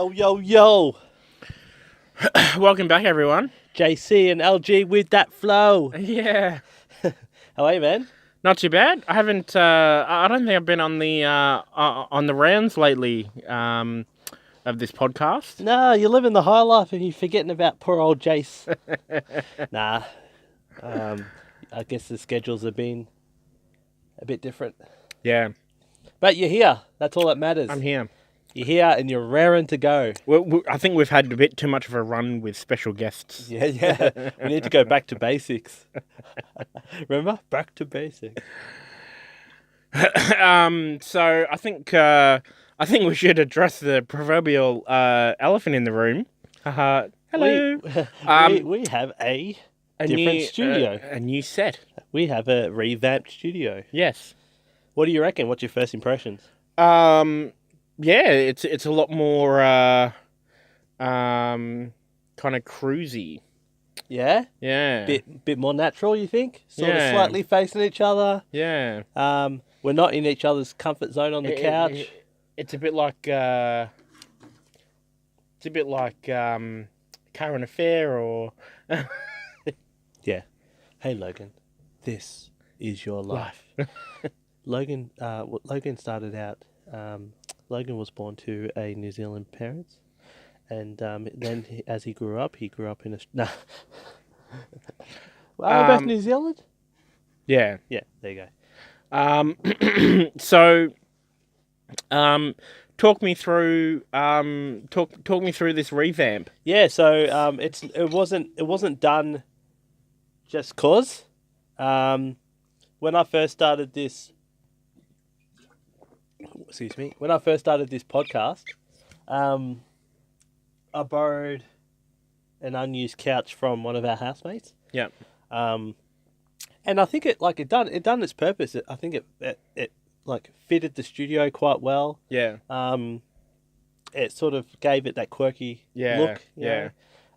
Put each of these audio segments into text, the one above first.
Yo, yo, yo. Welcome back, everyone. JC and LG with that flow. Yeah. How are you, man? Not too bad. I haven't. I don't think I've been on the rounds lately. Of this podcast. Nah, you're living the high life and you're forgetting about poor old Jace. Nah. I guess the schedules have been a bit different. Yeah. But you're here. That's all that matters. I'm here. You're here and you're raring to go. I think we've had a bit too much of a run with special guests. Yeah. We need to go back to basics. Remember? Back to basics. So I think we should address the proverbial elephant in the room. Hello. We have a different studio. A new set. We have a revamped studio. Yes. What do you reckon? What's your first impressions? Yeah, it's a lot more kind of cruisy. Yeah? Yeah. Bit more natural, you think? Sort of Yeah. slightly facing each other. Yeah. We're not in each other's comfort zone on the couch. It's a bit like current affair or Yeah. Hey Logan, this is your life. Logan started out. Logan was born to a New Zealand parents, and then as he grew up in a. Nah. Are we both New Zealand? Yeah. Yeah. There you go. So, talk me through this revamp. Yeah. So it wasn't done just cause. When I first started this. Excuse me. When I first started this podcast, I borrowed an unused couch from one of our housemates. Yeah. And I think it done its purpose. I think it like fitted the studio quite well. Yeah. It sort of gave it that quirky look. Yeah.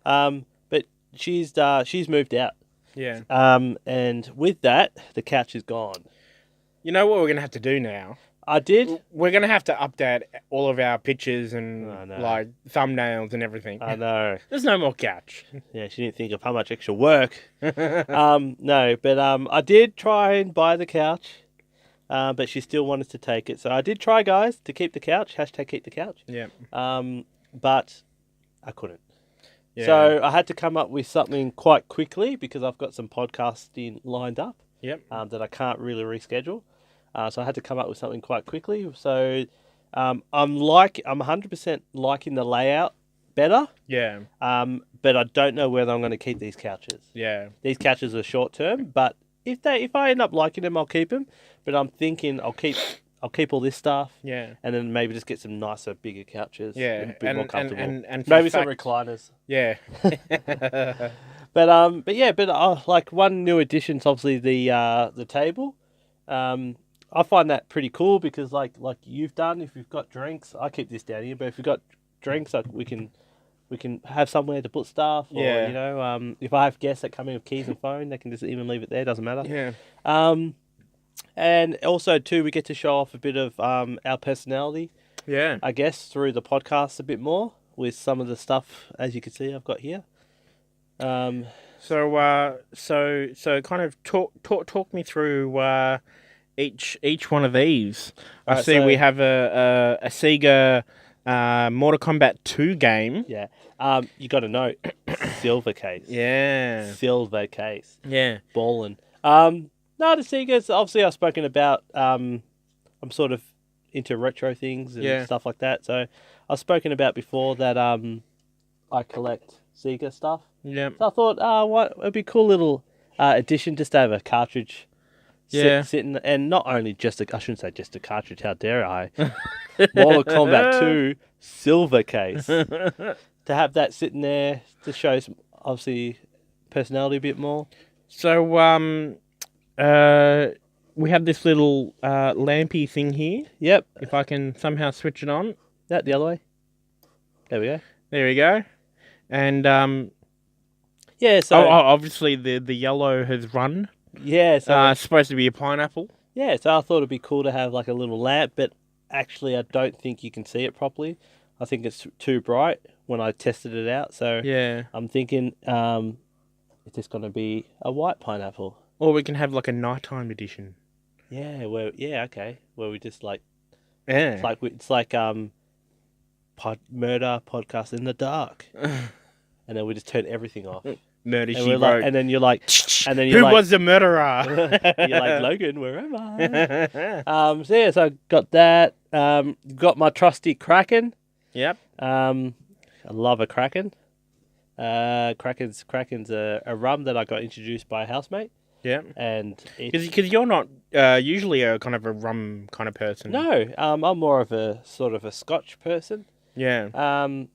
But she's moved out. Yeah. And with that, the couch is gone. You know what we're gonna have to do now? I did. We're gonna have to update all of our pictures and like thumbnails and everything. I know. There's no more couch. Yeah, she didn't think of how much extra work. No, but I did try and buy the couch, but she still wanted to take it. So I did try, guys, to keep the couch. # keep the couch. Yeah. But I couldn't. Yeah. So I had to come up with something quite quickly because I've got some podcasting lined up. Yep. That I can't really reschedule. So I had to come up with something quite quickly. So I'm 100% liking the layout better. Yeah. But I don't know whether I'm going to keep these couches. Yeah. These couches are short term, but if I end up liking them, I'll keep them. But I'm thinking I'll keep all this stuff. Yeah. And then maybe just get some nicer, bigger couches. Yeah. A bit more comfortable. And maybe some recliners. Yeah. But like one new addition's obviously the table. I find that pretty cool because like you've done, if you've got drinks, I keep this down here. But if you've got drinks, we can have somewhere to put stuff. Or, Yeah. If I have guests that come in with keys and phone, they can just even leave it there. Doesn't matter. Yeah. And also too, we get to show off a bit of our personality. Yeah. I guess through the podcast a bit more with some of the stuff, as you can see, I've got here. So kind of talk me through each one of these. I see we have a Sega Mortal Kombat 2 game. Yeah. You got to know, silver case. Yeah. Silver case. Yeah. Ballin'. No, the Sega's obviously I've spoken about. I'm sort of into retro things and stuff like that. So I've spoken about before that I collect Sega stuff. Yeah. So I thought, it'd be a cool little addition just to have a cartridge sitting, and not only I shouldn't say just a cartridge, how dare I? Mortal Kombat 2 silver case. To have that sitting there to show some, obviously, personality a bit more. So, we have this little lampy thing here. Yep. If I can somehow switch it on. That the other way. There we go. There we go. And yeah, so obviously the yellow has run. Yeah, so it's supposed to be a pineapple. Yeah, so I thought it'd be cool to have like a little lamp, but actually I don't think you can see it properly. I think it's too bright when I tested it out. So Yeah. I'm thinking it's just going to be a white pineapple. Or we can have like a nighttime edition. Yeah, okay. Where we just like Yeah. it's like murder podcast in the dark. And then we just turn everything off. Murder and she wrote. Like, and then you're like, who was the murderer? You're like, Logan, where am I? So I got that. Got my trusty Kraken. Yep. I love a Kraken. Kraken's a rum that I got introduced by a housemate. Yeah. And because you're not usually a kind of a rum kind of person. No. I'm more of a sort of a Scotch person. Yeah.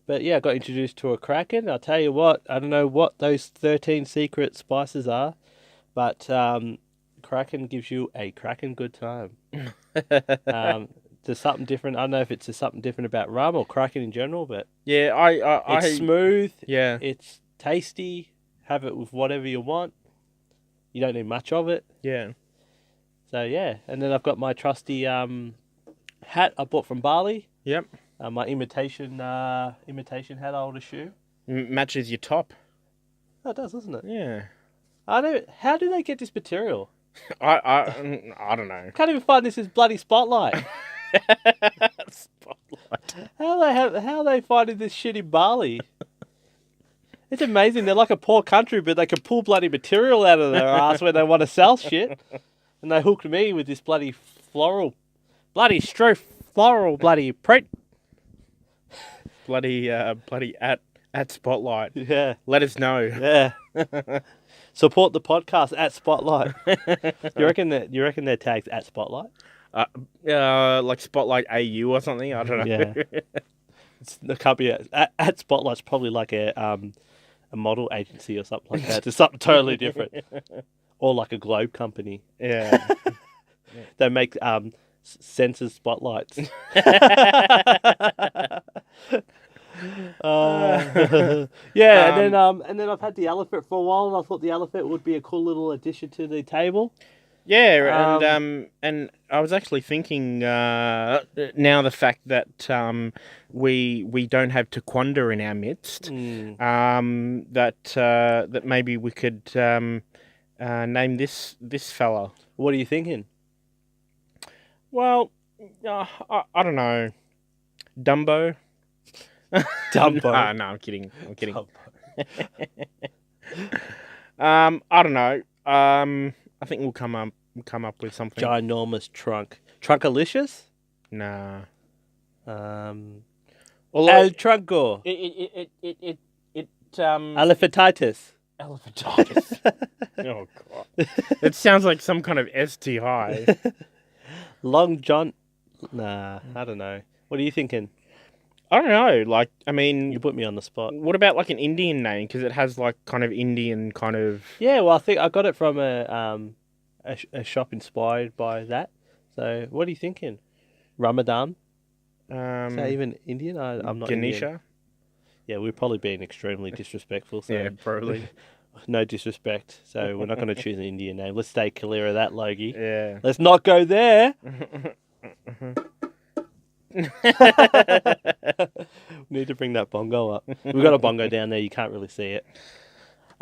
But yeah, I got introduced to a Kraken. I'll tell you what, I don't know what those 13 secret spices are, but Kraken gives you a cracking good time. There's something different. I don't know if it's just something different about rum or Kraken in general, but yeah, it's smooth. Yeah. It's tasty. Have it with whatever you want. You don't need much of it. Yeah. So yeah, and then I've got my trusty hat I bought from Bali. Yep. My imitation hat, I would assume. Matches your top. Oh, it does, doesn't it? Yeah. I don't. How do they get this material? I don't know. Can't even find this as bloody Spotlight. Spotlight. How they finding this shit in Bali? It's amazing. They're like a poor country, but they can pull bloody material out of their ass when they want to sell shit. And they hooked me with this bloody floral bloody print. Bloody at Spotlight. Yeah. Let us know. Yeah. Support the podcast at Spotlight. You reckon their tags at Spotlight? Like Spotlight AU or something. I don't know. Yeah. It can't be at Spotlight's probably like a model agency or something like that. It's something totally different. Or like a globe company. Yeah. They make sensor spotlights. Yeah, and then I've had the elephant for a while, and I thought the elephant would be a cool little addition to the table. Yeah, and I was actually thinking now the fact that we don't have Taekwondo in our midst, that maybe we could name this fella. What are you thinking? Well, I don't know, Dumbo. Dumbo. No, I'm kidding. I don't know. I think we'll come up with something. Ginormous trunk. Trunkalicious? Nah. El Trunco. Elephantitis. Elephantitis. Oh god. It sounds like some kind of STI. Long John. Nah, I don't know. What are you thinking? I don't know. Like, I mean, you put me on the spot. What about like an Indian name? Because it has like kind of Indian kind of. Yeah, well, I think I got it from a shop inspired by that. So, what are you thinking? Ramadan? Is that even Indian? I'm not Ganesha? Indian. Yeah, we're probably being extremely disrespectful. So yeah, probably. No disrespect. So we're not going to choose an Indian name. Let's stay clear of that, Logie. Yeah. Let's not go there. We need to bring that bongo up. We've got a bongo down there. You can't really see it.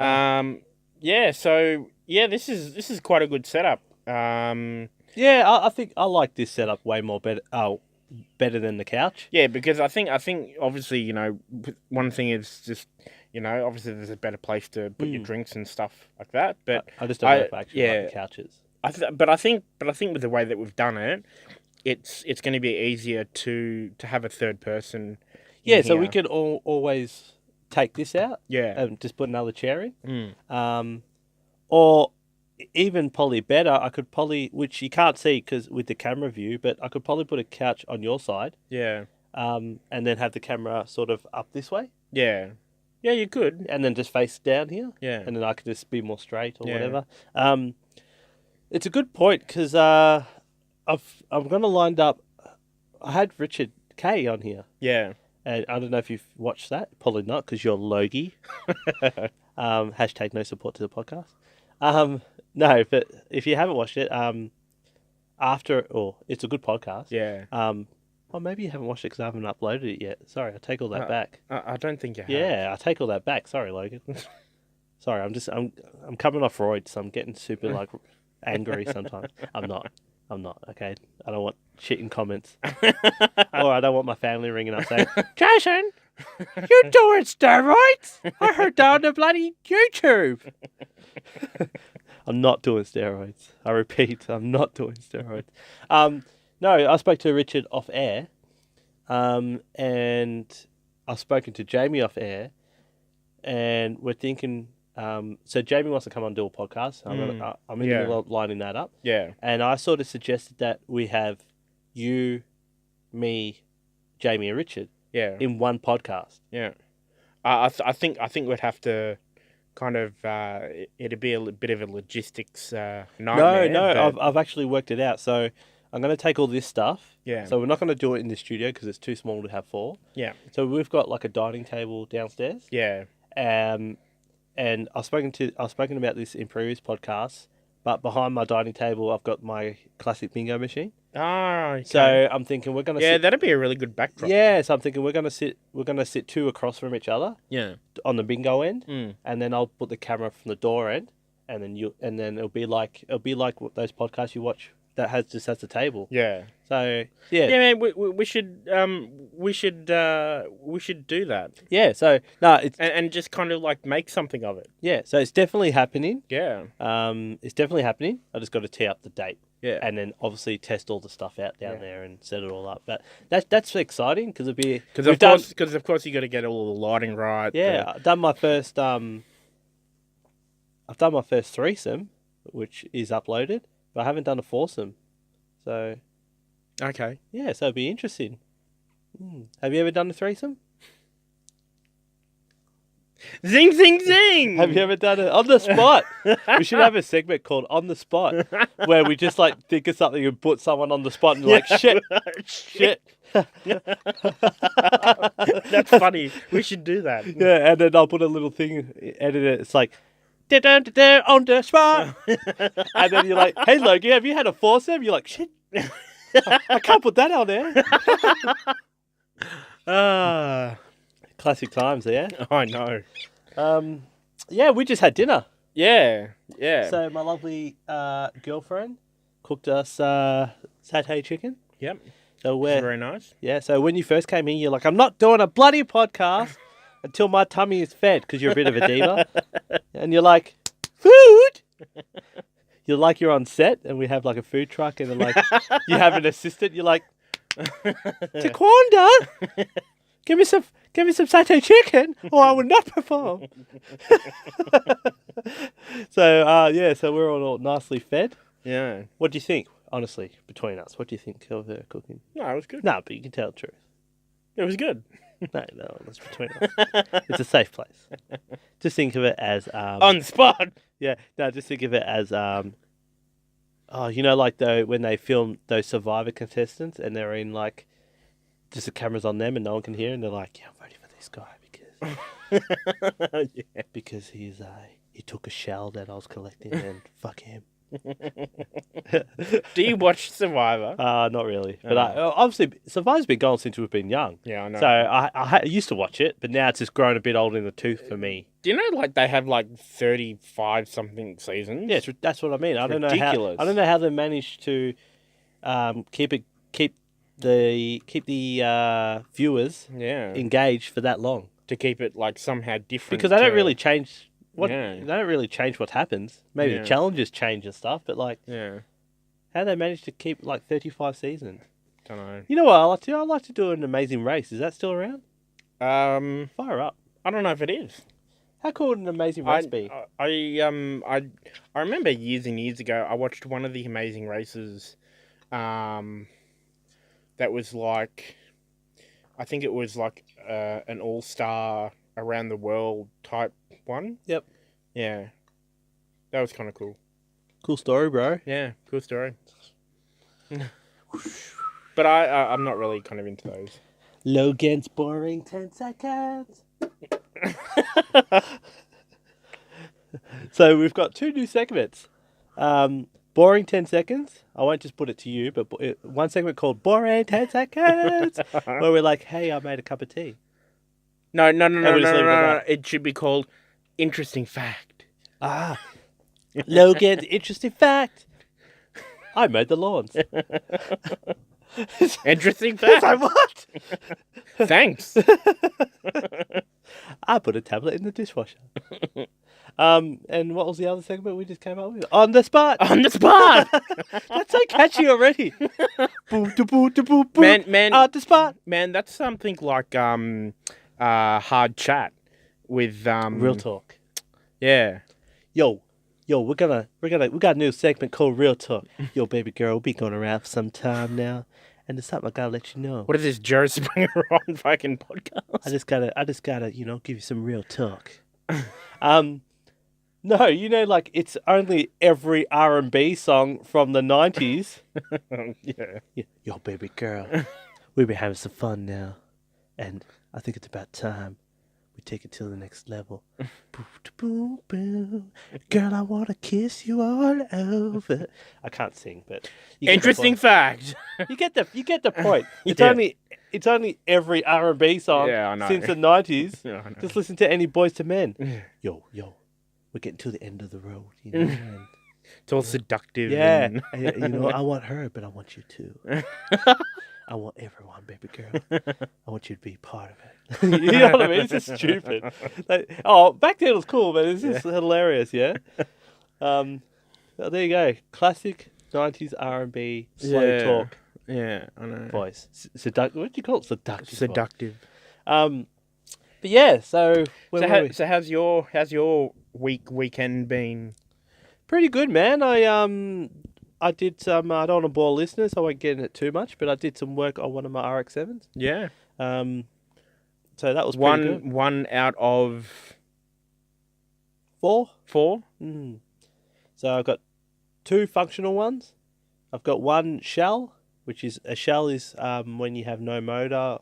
Yeah. So yeah, this is quite a good setup. Yeah, I think I like this setup way more better than the couch. Yeah, because I think obviously one thing is just obviously there's a better place to put your drinks and stuff like that. But I just don't know if I actually like the couches. But I think with the way that we've done it, it's going to be easier to have a third person. Yeah, so we could always take this out. Yeah, and just put another chair in. Or even probably better, I could probably, which you can't see because with the camera view, but I could probably put a couch on your side. Yeah. And then have the camera sort of up this way. Yeah. Yeah, you could. And then just face down here. Yeah. And then I could just be more straight or whatever. It's a good point because I'm going to line up. I had Richard K on here. Yeah. And I don't know if you've watched that. Probably not because you're Logie. Hashtag no support to the podcast. No, but if you haven't watched it, it's a good podcast. Yeah. Oh, maybe you haven't watched it because I haven't uploaded it yet. Sorry, I take all that back. I don't think you have. Yeah, I take all that back. Sorry, Logan. Sorry, I'm coming off roids, so I'm getting super like angry sometimes. I'm not. Okay, I don't want shit in comments, or I don't want my family ringing up saying, "Jason, you doing steroids? I heard that on the bloody YouTube." I'm not doing steroids. I repeat, I'm not doing steroids. No, I spoke to Richard off air, and I've spoken to Jamie off air, and we're thinking. So Jamie wants to come on and do a podcast. I'm in the middle of lining that up. Yeah. And I sort of suggested that we have you, me, Jamie, and Richard. Yeah. In one podcast. Yeah. I think we'd have to kind of it'd be a bit of a logistics nightmare. No, I've actually worked it out. So I'm going to take all this stuff. Yeah. So we're not going to do it in the studio because it's too small to have 4. Yeah. So we've got like a dining table downstairs. Yeah. And I've spoken about this in previous podcasts, but behind my dining table I've got my classic bingo machine. Ah, okay. So I'm thinking we're gonna that'd be a really good backdrop. Yeah, so I'm thinking we're gonna sit 2 across from each other. Yeah. On the bingo end, and then I'll put the camera from the door end, and then it'll be like those podcasts you watch that just has the table. Yeah. So yeah. Yeah, man, we should do that. Yeah. So no, it's and just kind of like make something of it. Yeah. So it's definitely happening. Yeah. It's definitely happening. I just got to tee up the date. Yeah. And then obviously test all the stuff out down there and set it all up. But that's exciting because it'll be because of course you got to get all the lighting right. Yeah. I've done my first threesome, which is uploaded, but I haven't done a foursome. So. Okay. Yeah, so it'd be interesting. Have you ever done a threesome? Zing, zing, zing! Have you ever done it on the spot? We should have a segment called On the Spot, where we just like think of something and put someone on the spot and like, shit. That's funny. We should do that. Yeah, and then I'll put a little thing, edit it. It's like, on the spot. And then you're like, hey, Logan, have you had a foursome? You're like, shit. I can't put that out there. Classic times, yeah? I know. Yeah, we just had dinner. Yeah, yeah. So my lovely girlfriend cooked us satay chicken. Yep. So very nice. Yeah, so when you first came in, you're like, I'm not doing a bloody podcast until my tummy is fed, because you're a bit of a diva. And you're like, food! You're like you're on set, and we have like a food truck, and then like you have an assistant. You're like, Taekwondo, give me some satay chicken, or I will not perform. So so we're all nicely fed. Yeah. What do you think, honestly, between us? What do you think of her cooking? No, it was good. No, but you can tell the truth. It was good. No, that's between us. It's a safe place. Just think of it as on the spot. Yeah, no, just think of it as like when they film those Survivor contestants and they're in like just the cameras on them and no one can hear, and they're like, yeah, I'm voting for this guy because he took a shell that I was collecting and fuck him. Do you watch Survivor? Not really, but obviously Survivor's been going since we've been young. Yeah, I know. So I used to watch it, but now it's just grown a bit old in the tooth for me. Do you know like they have like 35 something seasons? Yeah, that's what I mean. I don't ridiculous. know how they managed to keep the viewers engaged for that long, to keep it like somehow different, because they don't really change. They don't really change what happens. Maybe the challenges change and stuff, but like, how they manage to keep like 35 seasons? Don't know. You know what I like to do? I like to do an Amazing Race. Is that still around? Fire up. I don't know if it is. How cool would an Amazing Race be? I remember years and years ago I watched one of the Amazing Races. That was like, I think it was like an all-star around the world type one. Yep. Yeah. That was kind of cool. Cool story, bro. Yeah, cool story. But I'm not really kind of into those. Logan's boring 10 seconds. So we've got 2 new segments. Boring 10 seconds. I won't just put it to you, but one segment called Boring 10 Seconds, where we're like, hey, I made a cup of tea. No. It should be called Interesting Fact. Logan, interesting fact. I mowed the lawns. Interesting fact. Like, what? Thanks. I put a tablet in the dishwasher. And what was the other segment we just came up with? On the spot. On the spot. That's so catchy already. Boo, da, boo, da, boo, boo. Man. On the spot. Man, that's something like hard chat with Real talk. Yeah. Yo, we got a new segment called Real Talk. Yo, baby girl, we'll be going around for some time now, and there's something I gotta let you know. What is this Jerry Springer on fucking podcast? I just gotta, give you some real talk. No, like it's only every R&B song from the 90s. Yeah. Yo, baby girl, we've been having some fun now, and I think it's about time we take it to the next level. Boom, boom. Girl, I want to kiss you all over. I can't sing, but interesting fact. You get the point. It's only every R&B song since the 90s. Yeah, I know. Just listen to any Boys to Men. Yo, we're getting to the end of the road, and it's all seductive. Yeah, I want her, but I want you too. I want everyone, baby girl. I want you to be part of it. You know what I mean? It's just stupid. Back then it was cool, but it's just hilarious, yeah? Well, there you go. Classic 90s R&B slow talk. Yeah, I know. Voice. What do you call it? Seductive. Voice. But yeah, so how's your weekend been? Pretty good, man. I did some. I don't want to bore listeners. I won't get in it too much, but I did some work on one of my RX-7s. Yeah. So that was pretty good. One out of 4. Mm. So I've got 2 functional ones. I've got one shell, which is a shell is when you have no motor,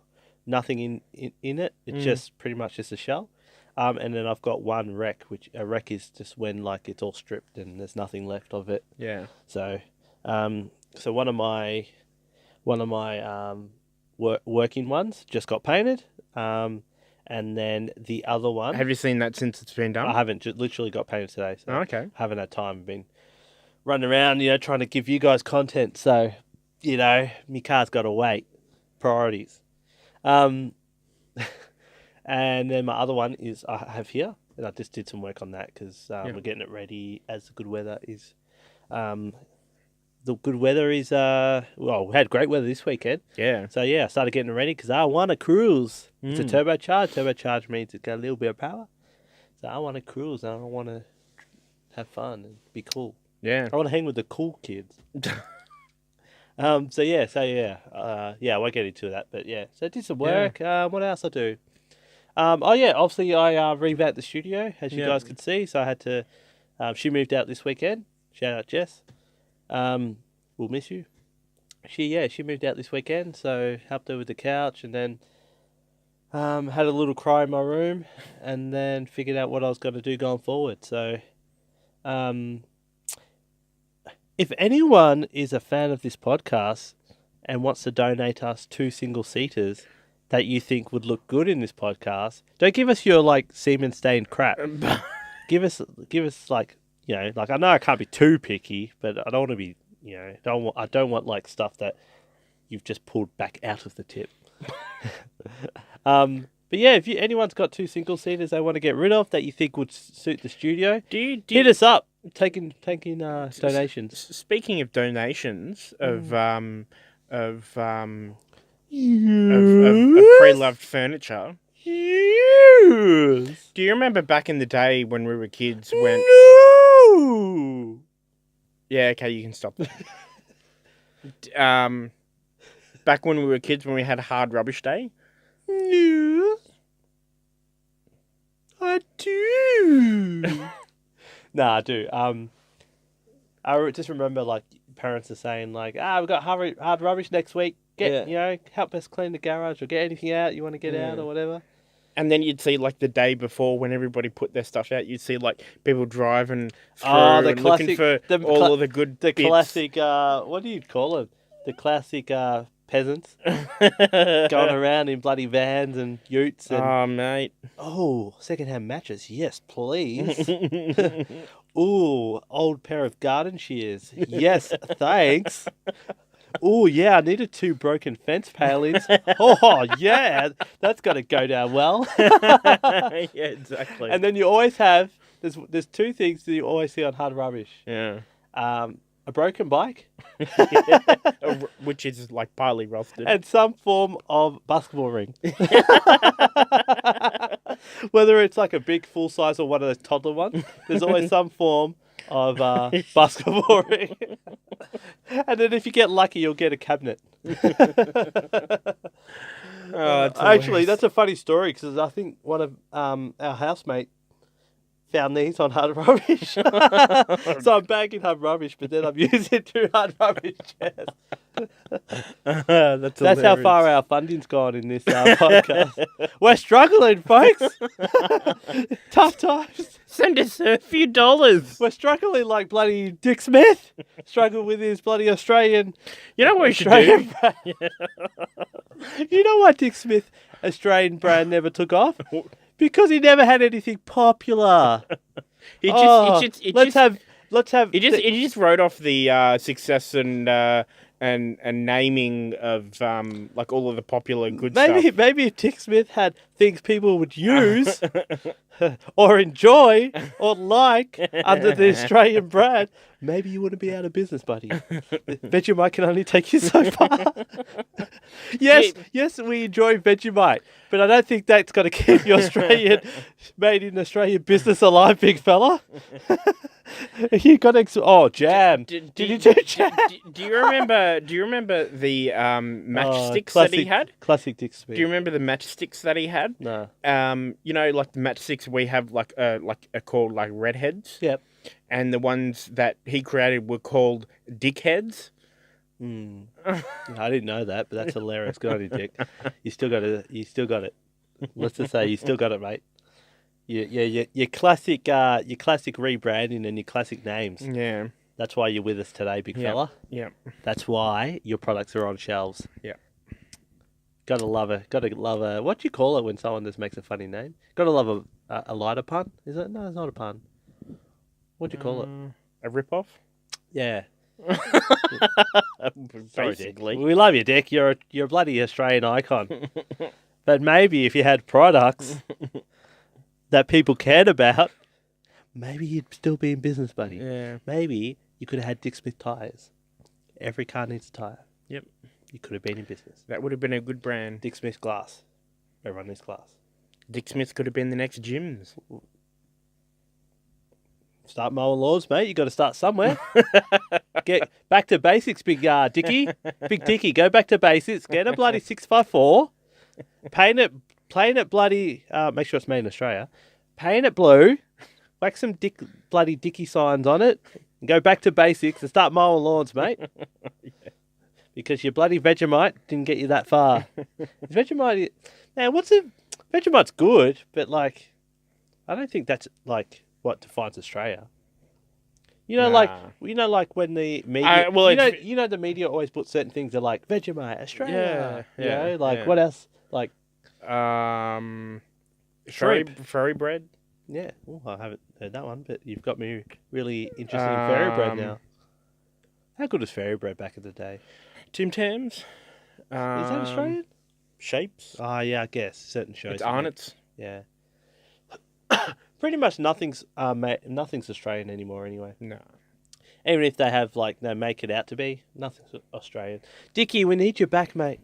nothing in it. It's just pretty much just a shell. And then I've got one wreck, which a wreck is just when like it's all stripped and there's nothing left of it. Yeah. So, so one of my working ones just got painted. And then the other one. Have you seen that since it's been done? I haven't. Just literally got painted today. So okay. Haven't had time. Been running around, trying to give you guys content. So, my car's got to wait. Priorities. And then my other one is I have here, and I just did some work on that because we're getting it ready as the good weather is. The good weather is, we had great weather this weekend. Yeah. So, I started getting it ready because I want to cruise. It's a turbocharge. Turbocharge means it's got a little bit of power. So, I want to cruise and I want to have fun and be cool. Yeah. I want to hang with the cool kids. I won't get into that, but yeah. So, I did some work. Yeah. What else I do? Obviously I revamped the studio, as you guys could see. So I had to. She moved out this weekend. Shout out Jess. We'll miss you. She moved out this weekend, so helped her with the couch, and then had a little cry in my room, and then figured out what I was going to do going forward. So, if anyone is a fan of this podcast and wants to donate us 2 single-seaters that you think would look good in this podcast, don't give us your semen stained crap. give us I know I can't be too picky, but I don't want to be I don't want stuff that you've just pulled back out of the tip. But yeah, if anyone's got 2 single seaters they want to get rid of that you think would suit the studio, hit us up. Taking donations. Speaking of donations of pre-loved furniture. Yes. Do you remember back in the day when we were kids when... No! Yeah, okay, you can stop. Back when we were kids when we had a hard rubbish day? No. I do. Nah, I do. I just remember parents are saying we've got hard rubbish next week. Help us clean the garage or get anything out you want to get out or whatever. And then you'd see like the day before when everybody put their stuff out, you'd see like people driving through the and classic, looking for all of the good the bits. classic. What do you call it? The classic peasants going around in bloody vans and utes. And, oh, mate. Oh, secondhand mattress. Yes, please. Ooh, old pair of garden shears. Yes, thanks. Oh, yeah, I needed 2 broken fence palings. Oh, yeah, that's got to go down well. Yeah, exactly. And then you always have, there's 2 things that you always see on Hard Rubbish. Yeah. A broken bike. Which is like partly rusted. And some form of basketball ring. Whether it's like a big full size or one of those toddler ones, there's always some form of basketball ring. And then if you get lucky, you'll get a cabinet. Actually, that's a funny story because I think one of our housemate found these on Hard Rubbish. So I'm bagging Hard Rubbish, but then I'm using 2 Hard Rubbish chairs. That's how far our funding's gone in this podcast. We're struggling, folks. Tough times. Send us a few dollars. We're struggling like bloody Dick Smith. Struggle with his bloody Australian. You know what we should do? You know why Dick Smith Australian brand never took off? Because he never had anything popular. He just wrote off the success and naming of like all of the popular good stuff. Maybe if Dick Smith had things people would use or enjoy or like under the Australian brand, maybe you wouldn't be out of business, buddy. Vegemite can only take you so far. Yes, we enjoy Vegemite, but I don't think that's going to keep your Australian made in Australia business alive, big fella. You got jam. Did you do jam? Do you remember the matchsticks that he had? Classic Dick Smith. Do you remember the matchsticks that he had? No. You know, like the matchsticks we have are called like redheads. Yep. And the ones that he created were called dickheads. I didn't know that, but that's hilarious. Good on you, Dick. You still got it. Let's just say you still got it, mate. Your classic rebranding and your classic names. Yeah. That's why you're with us today, big fella. Yeah. That's why your products are on shelves. Yeah. Gotta love a. What do you call it when someone just makes a funny name? Gotta love a lighter pun. Is it? No, it's not a pun. What do you call it? A rip-off? Yeah. Sorry, basically. Dick. We love you, Dick. You're a bloody Australian icon. But maybe if you had products that people cared about, maybe you'd still be in business, buddy. Yeah. Maybe you could have had Dick Smith tyres. Every car needs a tyre. Yep. You could have been in business. That would have been a good brand. Dick Smith glass. Everyone needs glass. Dick Smith could have been the next Gyms. Start mowing lawns, mate. You got to start somewhere. Get back to basics, big Dickie. Big Dickie, go back to basics. Get a bloody 6x4. Paint it bloody. Make sure it's made in Australia. Paint it blue. Whack some bloody Dickie signs on it. And go back to basics and start mowing lawns, mate. Yeah. Because your bloody Vegemite didn't get you that far. Vegemite, man, Vegemite's good, but like, I don't think that's like what defines Australia. You know, like when the media, the media always put certain things that are like Vegemite, Australia. Yeah. What else? Like, furry bread. Yeah. Oh, I haven't heard that one, but you've got me really interested in fairy bread now. How good was fairy bread back in the day? Tim Tams. Is that Australian? Shapes. Oh, yeah, I guess. Certain shows. It's Arnott's. Yeah. Pretty much nothing's Australian anymore anyway. No. Even if they have, they make it out to be, nothing's Australian. Dickie, we need you back, mate.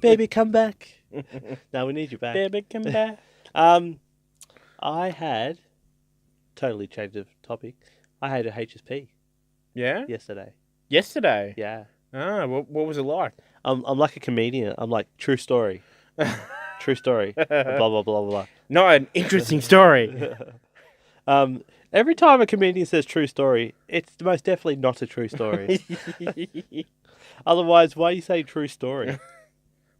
Baby, come back. No, we need you back. Baby, come back. I had, totally changed the topic, I had a HSP. Yeah? Yesterday. Yesterday? Yeah. Ah, what was it like? I'm like a comedian. I'm like, true story. True story. Blah, blah, blah, blah. Not an interesting story. Every time a comedian says true story, it's most definitely not a true story. Otherwise, why you say true story?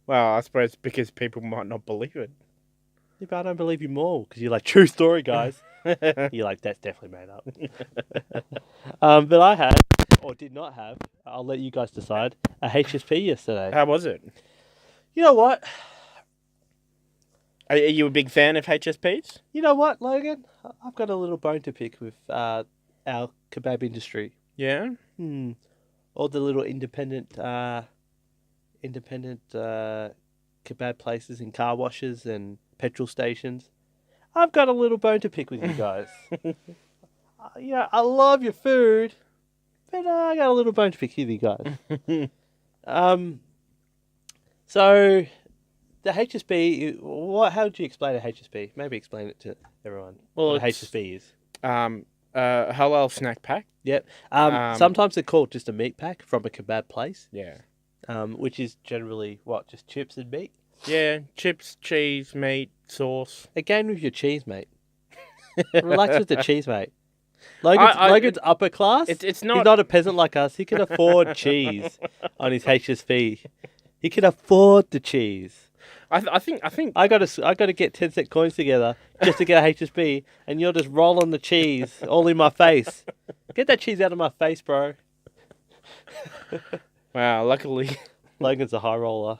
Well, I suppose because people might not believe it. Yeah, but I don't believe you more because you're like, true story, guys. You're like, that's definitely made up. But I had, or did not have, I'll let you guys decide, a HSP yesterday. How was it? You know what? Are you a big fan of HSPs? You know what, Logan? I've got a little bone to pick with our kebab industry. Yeah? All the little independent kebab places and car washes and petrol stations. I've got a little bone to pick with you guys. I love your food, but I got a little bone to pick with you guys. So the HSP, how would you explain a HSP? Maybe explain it to everyone. Well, what a HSP is. Halal snack pack. Yep. Sometimes they're called just a meat pack from a kebab place. Yeah. Which is generally what, just chips and meat? Yeah, chips, cheese, meat, sauce. Again with your cheese, mate. Relax with the cheese, mate. Logan's upper class. It's not. He's not a peasant like us. He can afford cheese on his HSP. He can afford the cheese. I think I got to get 10-cent coins together just to get a HSP, and you're just rolling the cheese all in my face. Get that cheese out of my face, bro. Wow, luckily Logan's a high roller.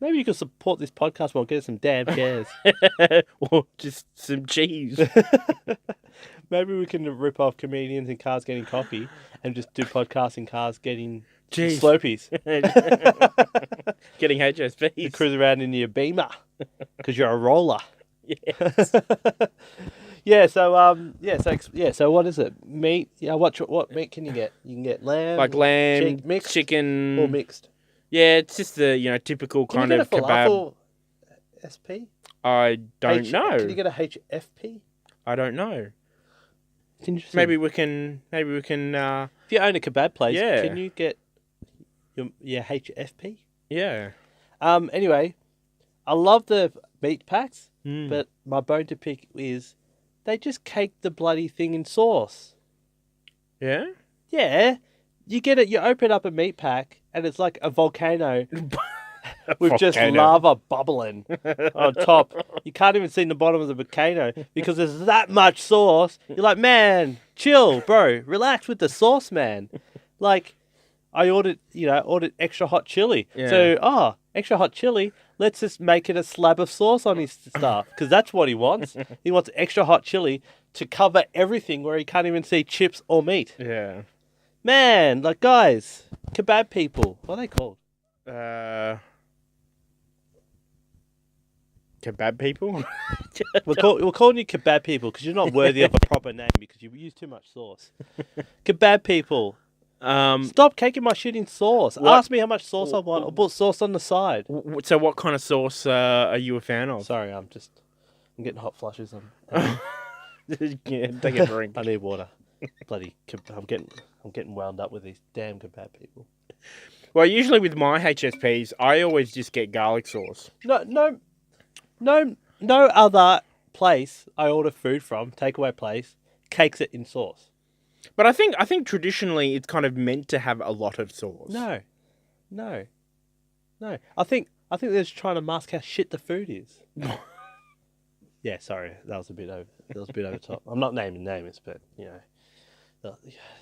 Maybe you could support this podcast while getting some damn chairs. Or just some cheese. Maybe we can rip off comedians in cars getting coffee and just do podcasts in cars getting Jeez. Slopies. Getting HSPs. You cruise around in your Beamer because you're a roller. Yes. So what is it? Meat? Yeah, what meat can you get? You can get lamb, like lamb, mixed, chicken, or mixed. Yeah, it's just the typical kind of kebab. SP? I don't know. Can you get a HFP? I don't know. It's interesting. Maybe we can. If you own a kebab place, yeah. Can you get your HFP? Yeah. Anyway, I love the meat packs, but my bone to pick is they just cake the bloody thing in sauce. Yeah? Yeah. You get it, you open up a meat pack and it's like a volcano with just lava bubbling on top. You can't even see the bottom of the volcano because there's that much sauce. You're like, man, chill, bro. Relax with the sauce, man. Like, I ordered extra hot chili. Yeah. So, extra hot chili. Let's just make it a slab of sauce on his stuff because that's what he wants. He wants extra hot chili to cover everything where he can't even see chips or meat. Yeah. Man, like, guys, kebab people. What are they called? Kebab people? We're calling you kebab people because you're not worthy of a proper name because you use too much sauce. Kebab people. Stop caking my shit in sauce. Ask me how much sauce I want or put sauce on the side. So what kind of sauce are you a fan of? Sorry, I'm getting hot flushes. Yeah, take a drink. I need water. Bloody, I'm getting wound up with these damn kebab people. Well, usually with my HSPs, I always just get garlic sauce. No other place I order food from, takeaway place, cakes it in sauce. But I think traditionally it's kind of meant to have a lot of sauce. No. I think they're just trying to mask how shit the food is. Yeah, sorry, that was a bit over top. I'm not naming names, but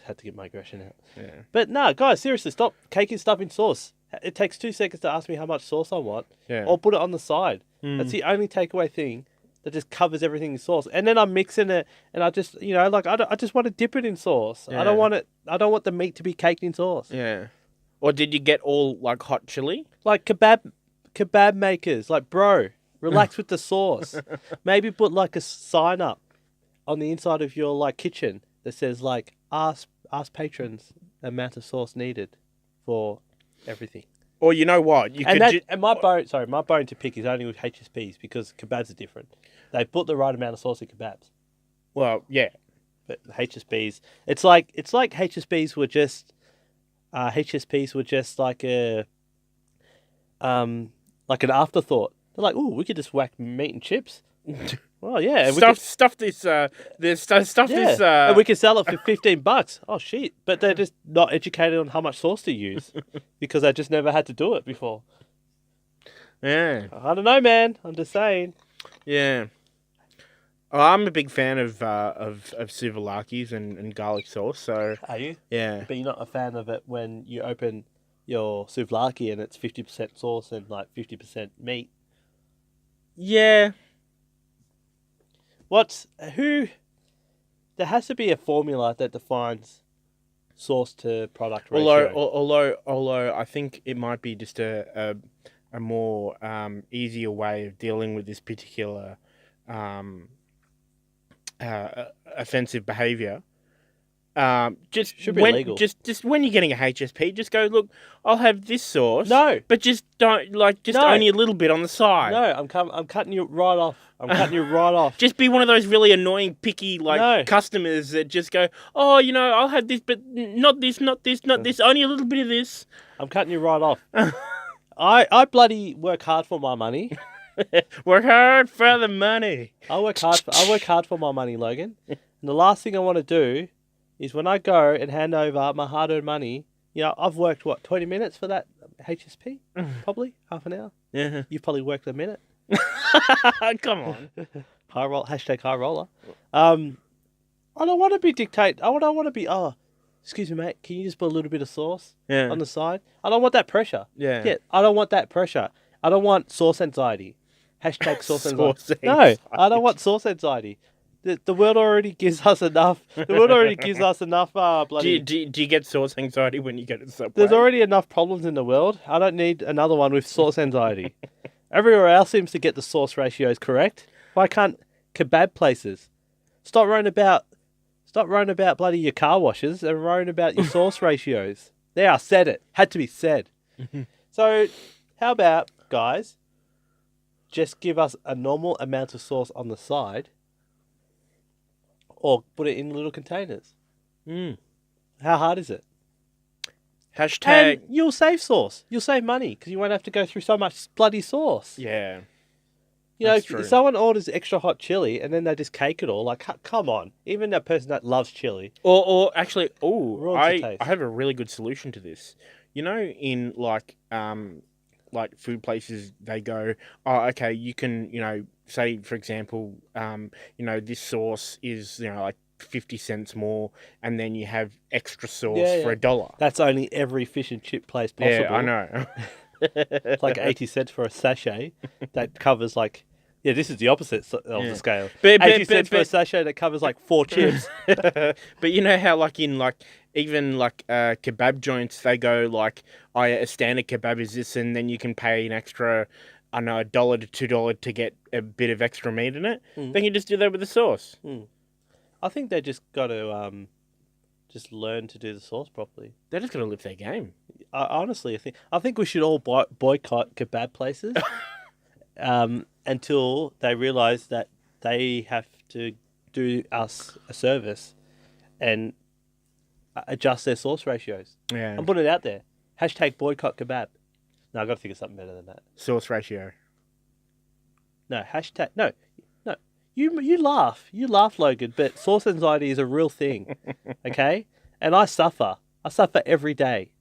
had to get my aggression out. Yeah. But no, guys, seriously, stop caking stuff in sauce. It takes 2 seconds to ask me how much sauce I want, or put it on the side. That's the only takeaway thing that just covers everything in sauce. And then I'm mixing it, and I just, I just want to dip it in sauce. Yeah. I don't want the meat to be caked in sauce. Yeah. Or did you get all like hot chili? Like kebab makers, like, bro, relax with the sauce. Maybe put like a sign up on the inside of your like kitchen that says like ask patrons the amount of sauce needed for everything. Or you know what? My bone to pick is only with HSPs because kebabs are different. They put the right amount of sauce in kebabs. Well, yeah. But HSPs, it's like HSPs were just like an afterthought. They're like, oh, we could just whack meat and chips. Well, yeah, stuff this. And we can sell it for $15. Oh shit! But they're just not educated on how much sauce to use because they just never had to do it before. Yeah, I don't know, man. I'm just saying. Yeah. Oh, I'm a big fan of souvlaki's and garlic sauce. So Are you? yeah. But you're not a fan of it when you open your souvlaki and it's 50% sauce and like 50% meat. Yeah. Who? There has to be a formula that defines source to product ratio. Although I think it might be just a more easier way of dealing with this particular offensive behaviour. Should be illegal. Just when you're getting a HSP, just go, look, I'll have this sauce. No, but just don't only a little bit on the side. No, I'm cutting you right off. I'm cutting you right off. Just be one of those really annoying, picky customers that just go, oh, I'll have this, but not this, not this, not this. Only a little bit of this. I'm cutting you right off. I bloody work hard for my money. Work hard for the money. I work hard for my money, Logan. And the last thing I want to do is when I go and hand over my hard-earned money. I've worked 20 minutes for that HSP, probably half an hour. Yeah, you've probably worked a minute. Come on, high roller. I don't want to be dictate. I don't want to be. Oh, excuse me, mate. Can you just put a little bit of sauce on the side? I don't want that pressure. Yeah, I don't want that pressure. I don't want sauce anxiety. Hashtag sauce anxiety. No, I don't want sauce anxiety. The world already gives us enough. The world already gives us enough. Bloody. Do you get sauce anxiety when you go to the Subway? There's already enough problems in the world. I don't need another one with sauce anxiety. Everywhere else seems to get the sauce ratios correct. Why can't kebab places stop worrying about bloody your car washes and worrying about your sauce ratios? There, said it. Had to be said. So, how about guys? Just give us a normal amount of sauce on the side. Or put it in little containers. How hard is it? Hashtag. And you'll save sauce. You'll save money because you won't have to go through so much bloody sauce. Yeah. If someone orders extra hot chili and then they just cake it all, like, come on. Even a person that loves chili. Or actually, I have a really good solution to this. In food places, they go, oh, okay, you can, say, for example, this sauce is, 50 cents more, and then you have extra sauce for $1. That's only every fish and chip place possible. Yeah, I know. It's like 80 cents for a sachet that covers this is the opposite of the scale. 80 cents for a sachet that covers 4 chips. But you know how even kebab joints, they go a standard kebab is this, and then you can pay an extra, I know, $1 to $2 to get a bit of extra meat in it. Then you just do that with the sauce. I think they just got to just learn to do the sauce properly. They're just got to lift their game. Honestly, I think we should all boycott kebab places until they realise that they have to do us a service and adjust their sauce ratios. Yeah, I'm putting it out there. Hashtag boycott kebab. No, I've got to think of something better than that. Sauce ratio. No, hashtag... No. You laugh, Logan, but sauce anxiety is a real thing, okay? And I suffer every day,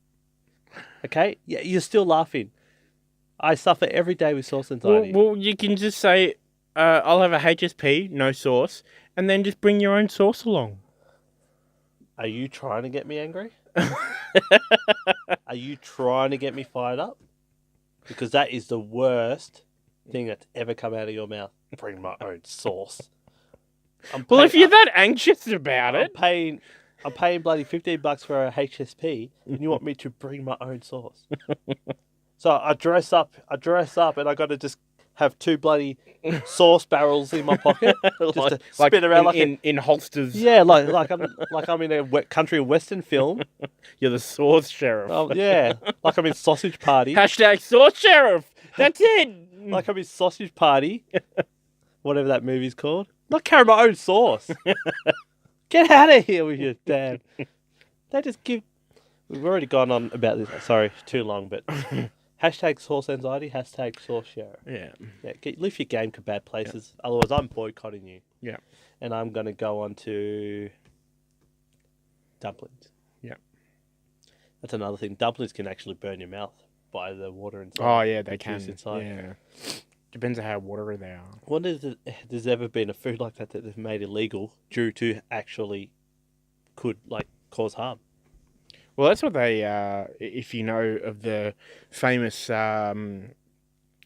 okay? Yeah, you're still laughing. I suffer every day with sauce anxiety. Well, you can just say, I'll have a HSP, no sauce, and then just bring your own sauce along. Are you trying to get me angry? Are you trying to get me fired up? Because that is the worst thing that's ever come out of your mouth. Bring my own sauce. If you're that anxious about it, I'm paying bloody $15 for a HSP, and you want me to bring my own sauce. So I dress up, and I got to just have 2 bloody sauce barrels in my pocket, just to spin around in holsters. Yeah, like I'm in a country western film. You're the sauce sheriff. Oh yeah, like I'm in Sausage Party. Hashtag sauce sheriff. That's it. Like I'm in Sausage Party. Whatever that movie's called. Not carrying my own sauce. Get out of here with your dad. They just give... We've already gone on about this. Sorry, too long, but... Hashtag sauce anxiety, hashtag sauce share. Yeah. Lift your game, kebab places. Yeah. Otherwise, I'm boycotting you. Yeah. And I'm going to go on to... dumplings. Yeah. That's another thing. Dumplings can actually burn your mouth by the water inside. Oh, yeah, they can. Inside. Yeah. Depends on how watery they are. What is it? There's ever been a food like that they've made illegal due to actually could like cause harm? Well, that's what they. If you know of the famous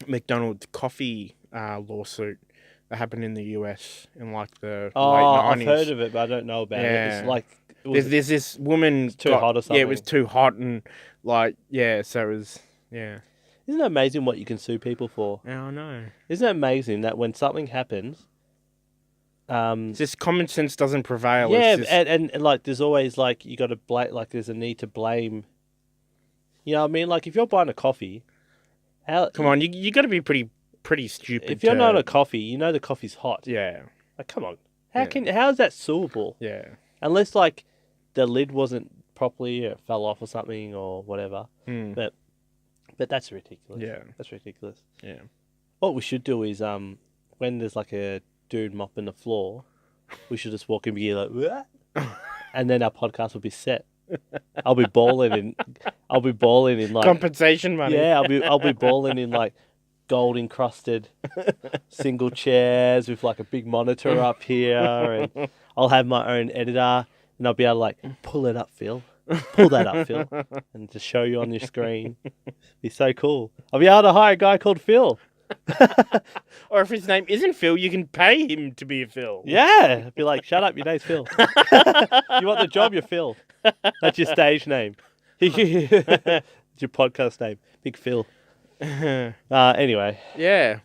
McDonald's coffee lawsuit that happened in the US in like the late 90s. I've heard of it, but I don't know about it. It's like there's this woman too hot or something. Yeah, it was too hot and like so it was Isn't it amazing what you can sue people for? Yeah, I know. Isn't it amazing that when something happens, it's just common sense doesn't prevail. Yeah, just... and like there's always like you got to blame. Like there's a need to blame. You know what I mean? Like if you're buying a coffee, come on, you got to be pretty stupid. If you're not a coffee, you know the coffee's hot. Yeah. Like come on, how is that suable? Yeah. Unless like the lid wasn't properly, or it fell off or something or whatever. But that's ridiculous. Yeah. That's ridiculous. Yeah. What we should do is when there's like a dude mopping the floor, we should just walk in and be like, what? And then our podcast will be set. I'll be balling in like compensation money. Yeah, I'll be balling in like gold encrusted single chairs with like a big monitor up here, and I'll have my own editor, and I'll be able to like pull it up, Phil. Pull that up, Phil, and just show you on your screen. It'd be so cool. I'll be able to hire a guy called Phil. Or if his name isn't Phil, you can pay him to be a Phil. Yeah. Be like, shut up, your name's Phil. You want the job, you're Phil. That's your stage name. It's your podcast name. Big Phil. Anyway. Yeah.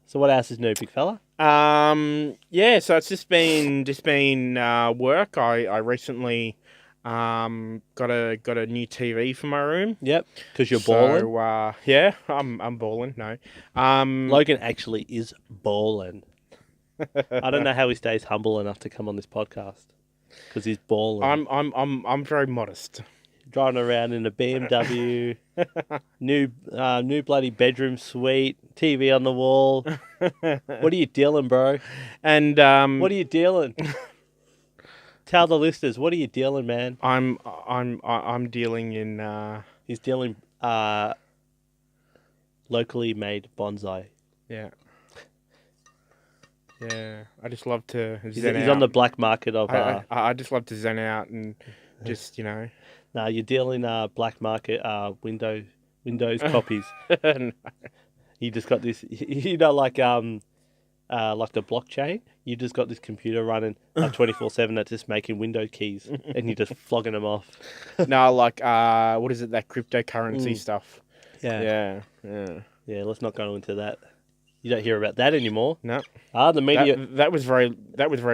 So what else is new, big fella? Yeah, so it's just been work. I recently got a new TV for my room. Yep, because you're balling. So yeah, I'm balling. No, Logan actually is balling. I don't know how he stays humble enough to come on this podcast because he's balling. I'm very modest. Driving around in a BMW, new bloody bedroom suite, TV on the wall. What are you dealing, bro? And what are you dealing? Tell the listeners, what are you dealing, man? I'm dealing in. He's dealing locally made bonsai. Yeah. Yeah, I just love to he's on the black market of. I just love to zen out and just No, you're dealing black market Windows copies. No. You just got this, like the blockchain. You just got this computer running 24/7 that's just making Windows keys, and you're just flogging them off. No, like what is it? That cryptocurrency stuff. Yeah. Let's not go into that. You don't hear about that anymore. No. The media. That was very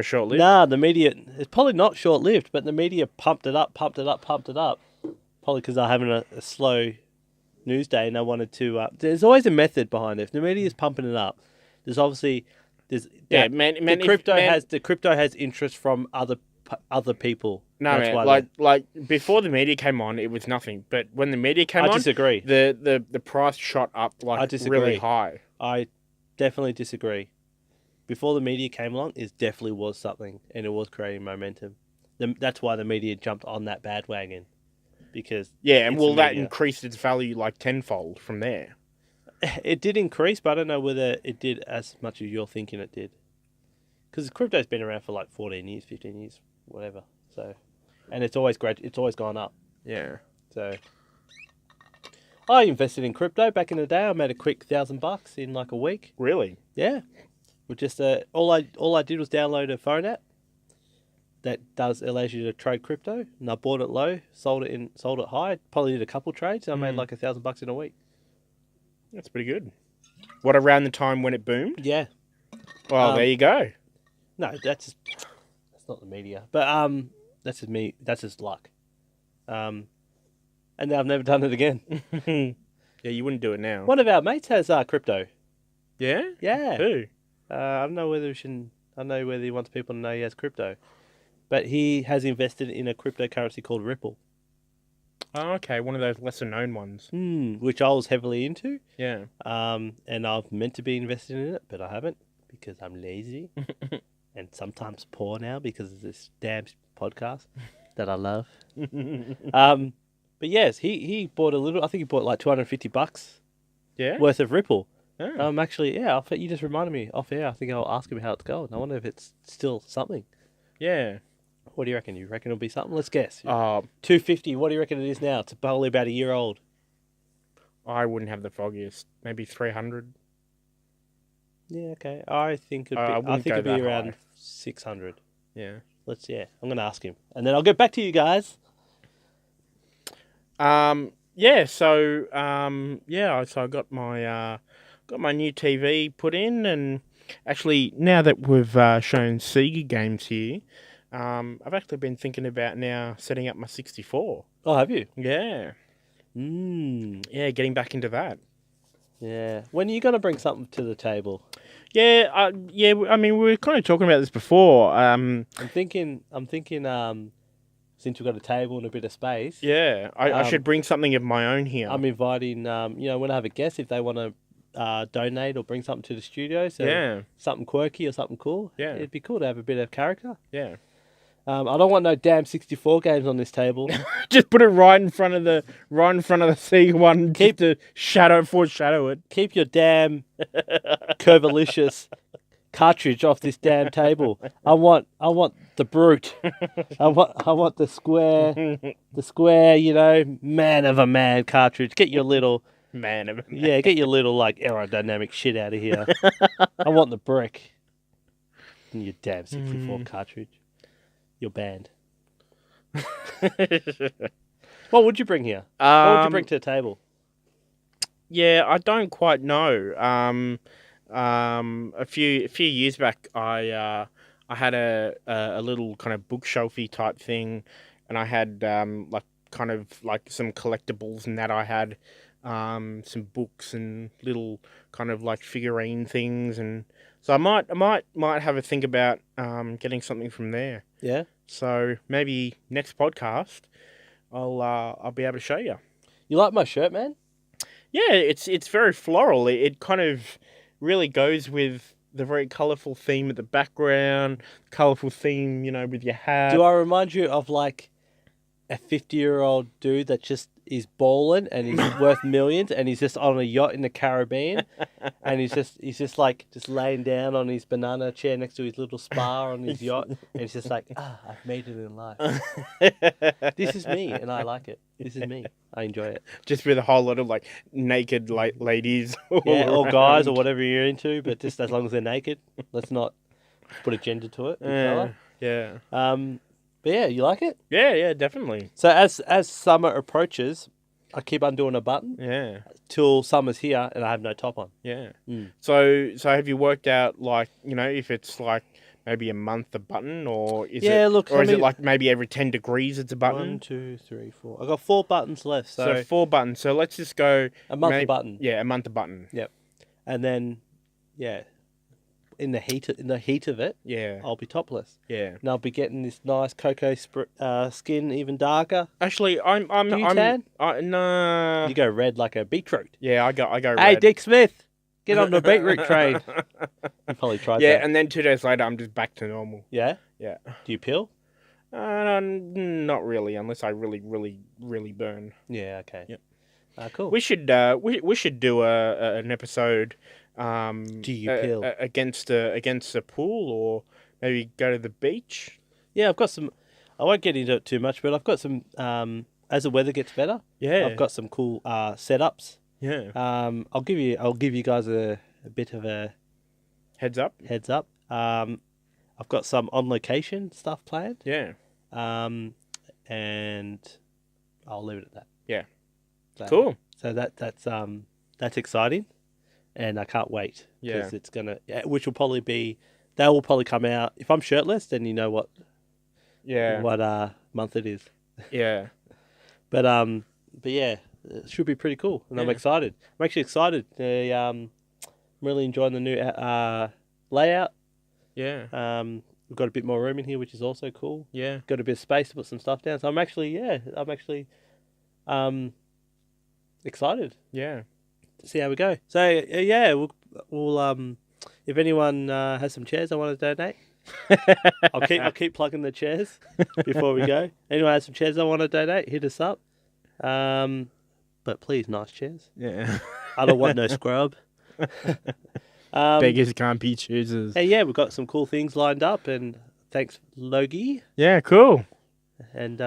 short lived. Nah, the media. It's probably not short lived, but the media pumped it up. Probably because they're having a slow news day, and they wanted to. There's always a method behind it. If the media is pumping it up, there's obviously the crypto has interest from other people. No, man, like before the media came on, it was nothing. But when the media came on, I disagree. The price shot up really high. I definitely disagree. Before the media came along, it definitely was something, and it was creating momentum. That's why the media jumped on that bandwagon, because that increased its value like tenfold from there. It did increase, but I don't know whether it did as much as you're thinking it did. Because crypto's been around for like 14 years, 15 years, whatever. So, and it's always gone up. Yeah. So, I invested in crypto back in the day. I made a quick $1,000 in like a week. Really? Yeah. With just all I did was download a phone app that allows you to trade crypto, and I bought it low, sold it high. Probably did a couple trades. And I made like $1,000 in a week. That's pretty good. What, around the time when it boomed? Yeah. Well, there you go. No, that's not the media, but that's just me. That's just luck. And now I've never done it again. Yeah, you wouldn't do it now. One of our mates has crypto. Yeah. Yeah. Who? I don't know whether I don't know whether he wants people to know he has crypto, but he has invested in a cryptocurrency called Ripple. Oh, okay. One of those lesser known ones. Which I was heavily into. Yeah. And I've meant to be invested in it, but I haven't because I'm lazy and sometimes poor now because of this damn podcast that I love. But yes, he bought a little. I think he bought like $250. Yeah. Worth of Ripple. Oh. Actually, yeah, you just reminded me off air. I think I'll ask him how it's going. I wonder if it's still something. Yeah. What do you reckon? You reckon it'll be something? Let's guess. 250. What do you reckon it is now? It's probably about a year old. I wouldn't have the foggiest. Maybe 300. Yeah, okay. I think it'd be around 600. Yeah. I'm going to ask him. And then I'll get back to you guys. Yeah, so I got my new TV put in, and actually now that we've shown Sega games here, I've actually been thinking about now setting up my 64. Oh, have you? Yeah. Yeah, getting back into that. Yeah. When are you going to bring something to the table? Yeah, I mean, we were kind of talking about this before. I'm thinking, since we've got a table and a bit of space. Yeah, I should bring something of my own here. I'm inviting, when I have a guest, if they want to donate or bring something to the studio. So something quirky or something cool. Yeah. It'd be cool to have a bit of character. Yeah. I don't want no damn 64 games on this table. Just put it right in front of the C1. Keep the foreshadow it. Keep your damn curvilicious cartridge off this damn table. I want the brute. I want the square, man of a man cartridge. Get your little man of a man. Yeah, get your little like aerodynamic shit out of here. I want the brick. And your damn 64 cartridge. You're banned. What would you bring here? What would you bring to the table? Yeah, I don't quite know. A few years back, I had a little kind of bookshelfy type thing, and I had kind of some collectibles, and that I had some books and little kind of like figurine things, and so I might have a think about getting something from there. Yeah. So maybe next podcast, I'll be able to show you. You like my shirt, man? Yeah, it's very floral. It kind of really goes with the very colourful theme at the background, colourful theme, with your hat. Do I remind you of like a 50-year-old dude that just is balling and he's worth millions and he's just on a yacht in the Caribbean and he's just laying down on his banana chair next to his little spa on his yacht and he's just like, I've made it in life. This is me and I like it. This is me. I enjoy it. Just with a whole lot of like naked ladies. Or guys or whatever you're into, but just as long as they're naked. Let's not put a gender to it. Yeah. But yeah, you like it? Yeah, definitely. So as summer approaches, I keep undoing a button. Yeah. Till summer's here and I have no top on. Yeah. So have you worked out if it's like maybe a month a button, or is it like maybe every 10 degrees it's a button? 1, 2, 3, 4. I've got 4 buttons left. So 4 buttons. So let's just go a month a button. Yeah, a month a button. Yep. And then in the heat of it, I'll be topless. Yeah. And I'll be getting this nice cocoa skin, even darker. Actually, I'm tan? No. You go red like a beetroot. Yeah, I go red. Hey, Dick Smith, get on the beetroot train. You probably tried that. Yeah, and then 2 days later, I'm just back to normal. Yeah? Yeah. Do you peel? Not really, unless I really, really, really burn. Yeah, okay. Yep. Cool. We should do an episode. Do you peel against a pool, or maybe go to the beach? Yeah, I've got some. I won't get into it too much, but I've got some. As the weather gets better, I've got some cool setups. Yeah. I'll give you guys a bit of a heads up. I've got some on location stuff planned. Yeah. And I'll leave it at that. Yeah. So, cool. So that's exciting. And I can't wait because it's gonna, which will probably be, they will probably come out. If I'm shirtless, then you know what month it is. Yeah. But yeah, it should be pretty cool, and I'm excited. I'm actually excited. I'm really enjoying the new layout. Yeah. We've got a bit more room in here, which is also cool. Yeah. Got a bit of space to put some stuff down. So I'm actually excited. Yeah. See how we go. So we'll if anyone has some chairs I want to donate, I'll keep plugging the chairs before we go. Anyone has some chairs I want to donate, hit us up. But please, nice chairs. Yeah. I don't want no scrub. Beggars can't be choosers. And yeah, we've got some cool things lined up, and thanks, Logie. Yeah, cool. And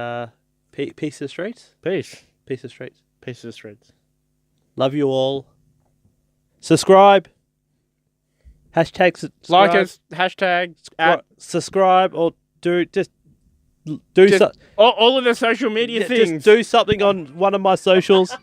peace of streets. Peace. Peace of streets. Peace of streets. Love you all. Subscribe. Hashtag subscribe. Like us. Hashtag. Subscribe or do all of the social media things. Just do something on one of my socials.